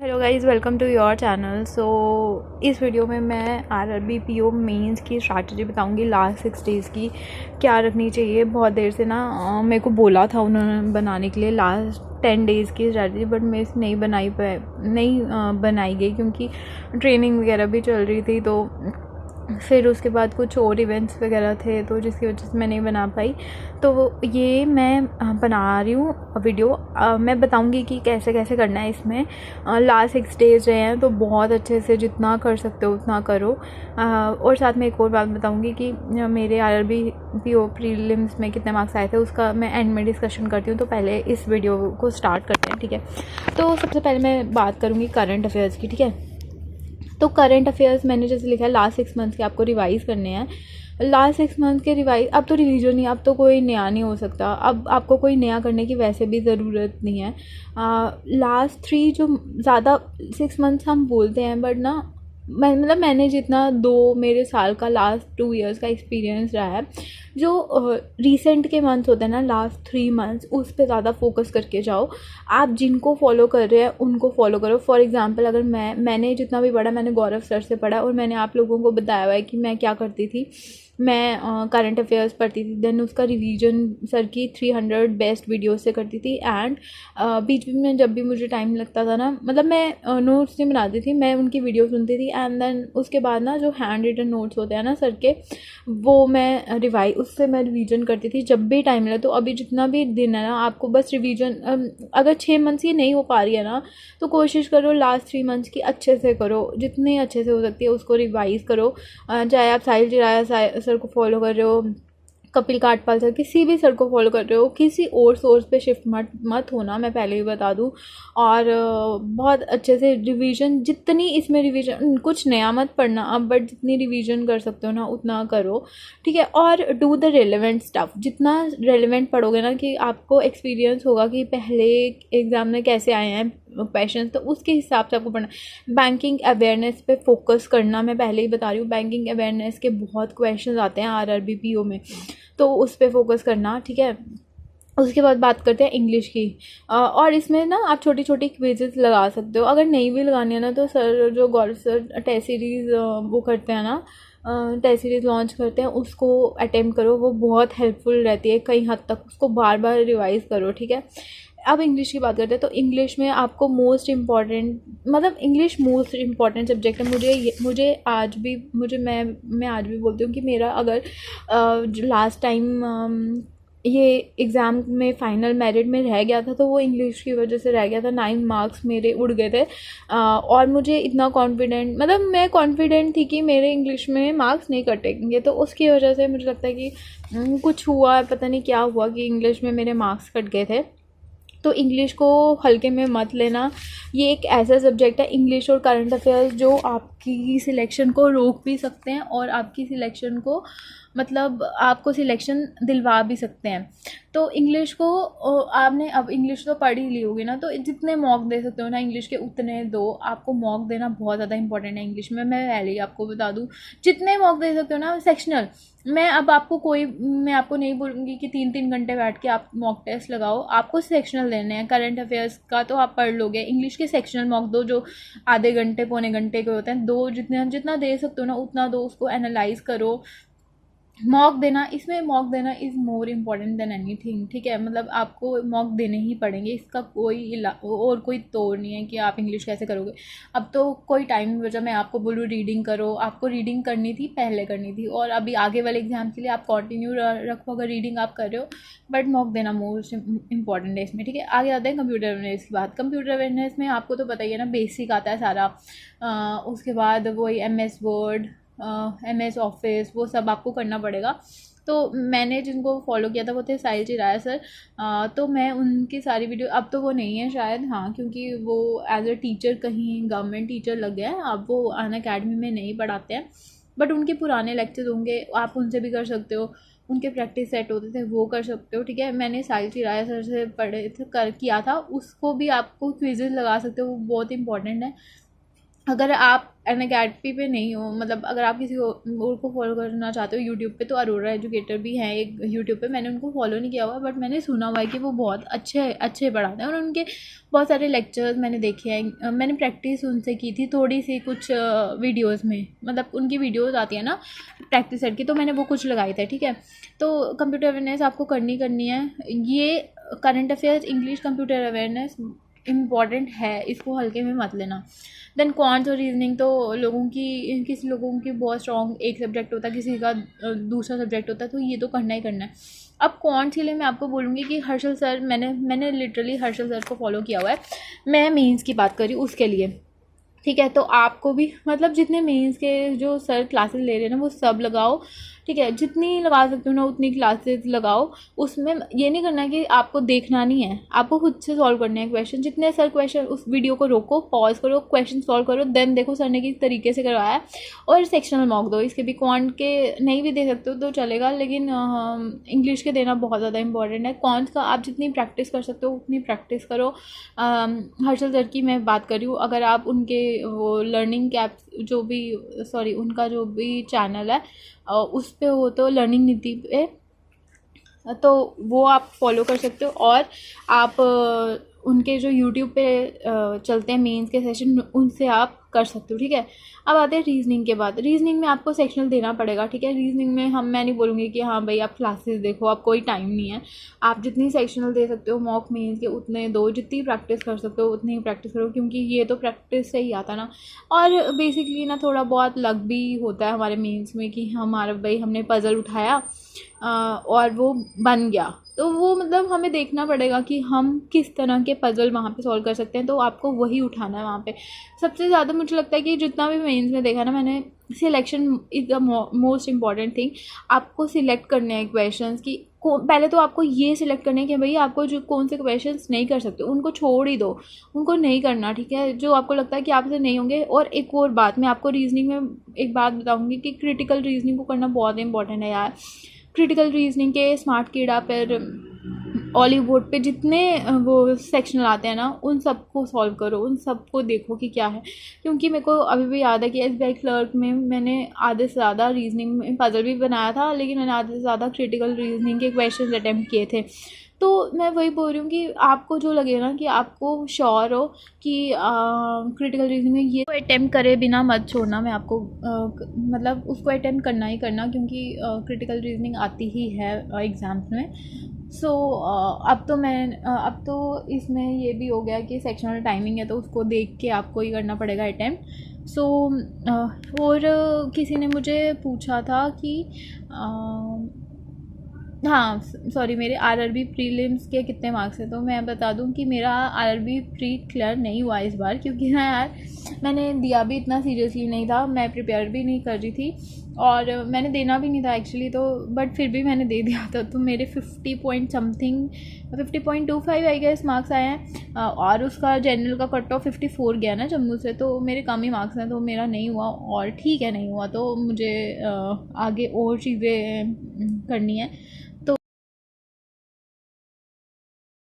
Hello guys, welcome to your channel. इस video में मैं आरआरबी पीओ मेंस की स्ट्रैटेजी बताऊंगी। लास्ट 6 डेज़ की क्या रखनी चाहिए। बहुत देर से ना मेरे को बोला था उन्होंने बनाने के लिए लास्ट 10 डेज़ की स्ट्रैटेजी, बट मेरे से नहीं बनाई गई क्योंकि ट्रेनिंग वगैरह भी चल रही थी। तो फिर उसके बाद कुछ और इवेंट्स वगैरह थे तो जिसकी वजह से मैं नहीं बना पाई। तो ये मैं बना रही हूँ वीडियो। मैं बताऊँगी कि कैसे कैसे करना है इसमें। लास्ट 6 डेज़ रहे हैं तो बहुत अच्छे से जितना कर सकते हो उतना करो। और साथ में एक और बात बताऊँगी कि मेरे आरआरबी पीओ प्रीलिम्स में कितने मार्क्स आए थे उसका मैं एंड में डिस्कशन करती हूँ। तो पहले इस वीडियो को स्टार्ट करते हैं, ठीक है। तो सबसे पहले मैं बात करूँगी करंट अफेयर्स की, ठीक है। तो करंट अफेयर्स मैंने जैसे लिखा है लास्ट 6 मंथ्स के आपको रिवाइज़ करने हैं। लास्ट 6 मंथ के रिवाइज, अब तो रिवीजन ही, अब तो कोई नया नहीं हो सकता। अब आपको कोई नया करने की वैसे भी ज़रूरत नहीं है। लास्ट 3 जो ज़्यादा 6 मंथ्स हम बोलते हैं, बट ना मैंने जितना मेरे साल का लास्ट 2 ईयर्स का एक्सपीरियंस रहा है, जो रिसेंट के मंथ्स होते हैं ना, लास्ट 3 मंथ्स, उस पर ज़्यादा फोकस करके जाओ। आप जिनको फॉलो कर रहे हैं उनको फॉलो करो। फॉर एग्जांपल, अगर मैंने जितना भी पढ़ा, मैंने गौरव सर से पढ़ा और मैंने आप लोगों को बताया हुआ है कि मैं क्या करती थी। मैं करंट अफेयर्स पढ़ती थी, देन उसका रिवीजन सर की 300 बेस्ट वीडियो से करती थी। एंड बीच बीच में जब भी मुझे टाइम लगता था ना, मतलब मैं नोट्स नहीं बनाती थी, मैं उनकी वीडियो सुनती थी। एंड देन उसके बाद ना जो हैंड रिटन नोट्स होते हैं ना सर के, वो मैं उससे मैं रिवीजन करती थी जब भी टाइम मिला। तो अभी जितना भी दिन है ना, आपको बस रिवीजन, अगर 6 मंथ्स की नहीं हो पा रही है ना, तो कोशिश करो लास्ट 3 मंथ्स की अच्छे से करो, जितने अच्छे से हो सकती है उसको रिवाइज़ करो। चाहे आप साहिल चिराया सर को फॉलो कर रहे हो, कपिल काटपाल सर, किसी भी सर को फॉलो कर रहे हो, किसी और सोर्स पे शिफ्ट मत होना, मैं पहले ही बता दूं। और बहुत अच्छे से रिवीजन, जितनी इसमें रिवीजन, कुछ नया मत पढ़ना अब, बट जितनी रिवीजन कर सकते हो ना उतना करो, ठीक है। और डू द रेलेवेंट स्टफ, जितना रेलेवेंट पढ़ोगे ना, कि आपको एक्सपीरियंस होगा कि पहले एग्ज़ाम में कैसे आए हैं क्वेश्चन, तो उसके हिसाब से आपको पढ़ना। बैंकिंग अवेयरनेस पे फोकस करना, मैं पहले ही बता रही हूँ, बैंकिंग अवेयरनेस के बहुत क्वेश्चन आते हैं आरआरबी पीओ में, तो उस पर फोकस करना, ठीक है। उसके बाद बात करते हैं इंग्लिश की। और इसमें ना आप छोटी छोटी क्विजेस लगा सकते हो। अगर नहीं भी लगानी है ना, तो सर जो गौरव सर टेस्ट सीरीज़ वो करते हैं ना, टेस्ट सीरीज़ लॉन्च करते हैं, उसको अटेम्प्ट करो, वो बहुत हेल्पफुल रहती है कई हद तक, उसको बार बार रिवाइज़ करो, ठीक है। अब इंग्लिश की बात करते हैं। तो इंग्लिश में आपको मोस्ट इम्पॉर्टेंट, मतलब इंग्लिश मोस्ट इम्पॉर्टेंट सब्जेक्ट है। मुझे आज भी, मैं आज भी बोलती हूँ कि मेरा अगर जो लास्ट टाइम ये एग्ज़ाम में फ़ाइनल मेरिट में रह गया था, तो वो इंग्लिश की वजह से रह गया था। 9 मार्क्स मेरे उड़ गए थे। और मुझे इतना कॉन्फिडेंट, मतलब मैं कॉन्फिडेंट थी कि मेरे इंग्लिश में मार्क्स नहीं कटेंगे, तो उसकी वजह से मुझे लगता है कि कुछ हुआ, पता नहीं क्या हुआ, कि इंग्लिश में मेरे मार्क्स कट गए थे। तो इंग्लिश को हल्के में मत लेना। ये एक ऐसा सब्जेक्ट है, इंग्लिश और करंट अफेयर्स, जो आपकी सिलेक्शन को रोक भी सकते हैं और आपकी सिलेक्शन को, मतलब आपको सिलेक्शन दिलवा भी सकते हैं। तो इंग्लिश को आपने, अब इंग्लिश तो पढ़ ही ली होगी ना, तो जितने मॉक दे सकते हो ना इंग्लिश के, उतने दो। आपको मॉक देना बहुत ज़्यादा इंपॉर्टेंट है इंग्लिश में। मैं पहले ही आपको बता दूँ, जितने मॉक दे सकते हो ना सेक्शनल। मैं आपको नहीं बोलूँगी कि 3-3 घंटे बैठ के आप मॉक टेस्ट लगाओ, आपको सेक्शनल देने हैं। करंट अफेयर्स का तो आप पढ़ लोगे, इंग्लिश के सेक्शनल मॉक दो, जो आधे घंटे पौने घंटे के होते हैं, दो, जितने जितना दे सकते हो ना उतना दो, उसको एनालाइज करो। मॉक देना, इसमें मॉक देना is more important than anything, ठीक है। मतलब आपको मॉक देने ही पड़ेंगे, इसका और कोई तोड़ नहीं है कि आप इंग्लिश कैसे करोगे। अब तो कोई टाइम नहीं बचा, मैं आपको बोलूँ रीडिंग करो। आपको रीडिंग करनी थी, पहले करनी थी, और अभी आगे वाले एग्जाम के लिए आप कंटिन्यू रखो अगर रीडिंग आप कर रहे हो, बट मॉक देना मोस्ट इंपॉर्टेंट है इसमें, ठीक है। आगे आते हैं कंप्यूटर अवेयरनेस की बात। कंप्यूटर अवेयरनेस में आपको तो पता ही है ना, बेसिक आता है सारा। उसके बाद वही MS वर्ड, MS ऑफिस, वो सब आपको करना पड़ेगा। तो मैंने जिनको फॉलो किया था वो थे साहिल चिराया सर। तो मैं उनकी सारी वीडियो, अब तो वो नहीं है शायद, हाँ, क्योंकि वो एज अ टीचर कहीं गवर्नमेंट टीचर लग गया है, अब वो अन अकेडमी में नहीं पढ़ाते हैं। बट उनके पुराने लेक्चर होंगे, आप उनसे भी कर सकते हो, उनके प्रैक्टिस सेट होते थे, वो कर सकते हो, ठीक है। मैंने साहिल चिराया सर से पढ़े थे, किया था, उसको भी आपको क्विजेज लगा सकते हो, वो बहुत इंपॉर्टेंट है। अगर आप अनअकैडमी पे नहीं हो, मतलब अगर आप किसी और को फॉलो करना चाहते हो यूट्यूब पे, तो अरोरा एजुकेटर भी हैं एक यूट्यूब पे। मैंने उनको फॉलो नहीं किया हुआ, बट मैंने सुना हुआ है कि वो बहुत अच्छे अच्छे पढ़ाते हैं, और उनके बहुत सारे लेक्चर्स मैंने देखे हैं। मैंने प्रैक्टिस उनसे की थी थोड़ी सी, कुछ वीडियोज़ में, मतलब उनकी वीडियोज़ आती है ना प्रैक्टिस सेट की, तो मैंने वो कुछ लगाई था, ठीक है। तो कंप्यूटर अवेयरनेस आपको करनी है। ये current affairs, English, computer awareness important है, इसको हल्के में मत लेना। देन क्वांट्स और रीजनिंग तो किसी लोगों की बहुत स्ट्रॉन्ग एक सब्जेक्ट होता है, किसी का दूसरा सब्जेक्ट होता है, तो ये तो करना ही करना है। अब क्वांट्स के लिए मैं आपको बोलूँगी कि हर्षल सर, मैंने लिटरली हर्षल सर को फॉलो किया हुआ है। मैं मीन्स की बात करी उसके लिए, ठीक है। तो आपको भी मतलब जितने मेंस के जो सर क्लासेस ले रहे हैं ना, वो सब लगाओ, ठीक है। जितनी लगा सकते हो ना उतनी क्लासेस लगाओ। उसमें ये नहीं करना कि आपको देखना नहीं है, आपको खुद से सॉल्व करने हैं क्वेश्चन। जितने सर क्वेश्चन, उस वीडियो को रोको, पॉज करो, क्वेश्चन सॉल्व करो, देन देखो सर ने किस तरीके से करवाया है, और सेक्शनल मॉक दो। इसके भी क्वांट के नहीं भी दे सकते हो तो चलेगा, लेकिन इंग्लिश के देना बहुत ज़्यादा इंपॉर्टेंट है। क्वांट्स का आप जितनी प्रैक्टिस कर सकते हो उतनी प्रैक्टिस करो। हर्षल सर की मैं बात कर रही हूँ, अगर आप उनके वो लर्निंग कैप्स जो भी, सॉरी, उनका जो भी चैनल है उस पे हो, तो लर्निंग नीति पे, तो वो आप फॉलो कर सकते हो। और आप उनके जो यूट्यूब पे चलते हैं मेंस के सेशन, उनसे आप कर सकते हो, ठीक है। अब आते हैं रीजनिंग के बाद। रीजनिंग में आपको सेक्शनल देना पड़ेगा, ठीक है। रीजनिंग में मैं नहीं बोलूँगी कि हाँ भाई आप क्लासेस देखो, आप कोई टाइम नहीं है। आप जितनी सेक्शनल दे सकते हो मॉक मेंस के उतने दो, जितनी प्रैक्टिस कर सकते हो उतनी ही प्रैक्टिस करो, क्योंकि ये तो प्रैक्टिस से ही आता ना। और बेसिकली ना थोड़ा बहुत लक भी होता है हमारे मेंस में कि हमारा भाई हमने पज़ल उठाया और वो बन गया, तो वो मतलब हमें देखना पड़ेगा कि हम किस तरह के पज़ल वहाँ पे सॉल्व कर सकते हैं, तो आपको वही उठाना है वहाँ पे। सबसे ज़्यादा मुझे लगता है कि जितना भी मेंस में देखा ना मैंने, selection is the most important thing. आपको सिलेक्ट करने हैं क्वेश्चंस की, पहले तो आपको ये सिलेक्ट करने हैं कि भाई आपको जो कौन से क्वेश्चंस नहीं कर सकते उनको छोड़ ही दो, उनको नहीं करना, ठीक है। जो आपको लगता है कि आपसे नहीं होंगे। और एक और बात मैं आपको रीजनिंग में एक बात बताऊँगी कि क्रिटिकल रीजनिंग को करना बहुत इंपॉर्टेंट है यार। क्रिटिकल रीजनिंग के स्मार्ट कीड़ा पर ऑलिव बोर्ड पे जितने वो सेक्शनल आते हैं ना, उन सबको सॉल्व करो, उन सबको देखो कि क्या है। क्योंकि मेरे को अभी भी याद है कि SBI क्लर्क में मैंने आधे से ज़्यादा रीजनिंग में पजल भी बनाया था, लेकिन मैंने आधे से ज़्यादा क्रिटिकल रीजनिंग के क्वेश्चन अटैम्प्ट किए थे। तो मैं वही बोल रही हूँ कि आपको जो लगे ना कि आपको श्योर हो कि क्रिटिकल रीजनिंग में ये अटैम्प्ट करे बिना मत छोड़ना। मैं आपको मतलब उसको अटैम्प्ट करना ही करना, क्योंकि क्रिटिकल रीजनिंग आती ही है एग्ज़ाम्स में। सो अब तो इसमें ये भी हो गया कि सेक्शनल टाइमिंग है, तो उसको देख के आपको ही करना पड़ेगा अटैम्प्ट। सो और किसी ने मुझे पूछा था कि हाँ सॉरी, मेरे RRB प्रीलिम्स के कितने मार्क्स हैं। तो मैं बता दूं कि मेरा RRB प्री क्लियर नहीं हुआ इस बार, क्योंकि ना यार मैंने दिया भी इतना सीरियसली नहीं था, मैं प्रिपेयर भी नहीं कर रही थी और मैंने देना भी नहीं था एक्चुअली, तो बट फिर भी मैंने दे दिया था। तो मेरे 50 point something, 50.25 I guess marks आए हैं। और उसका जनरल का कट ऑफ 54 गया ना जम्मू से, तो मेरे कम ही मार्क्स हैं, तो मेरा नहीं हुआ। और ठीक है नहीं हुआ, तो मुझे आगे और चीज़ें करनी है।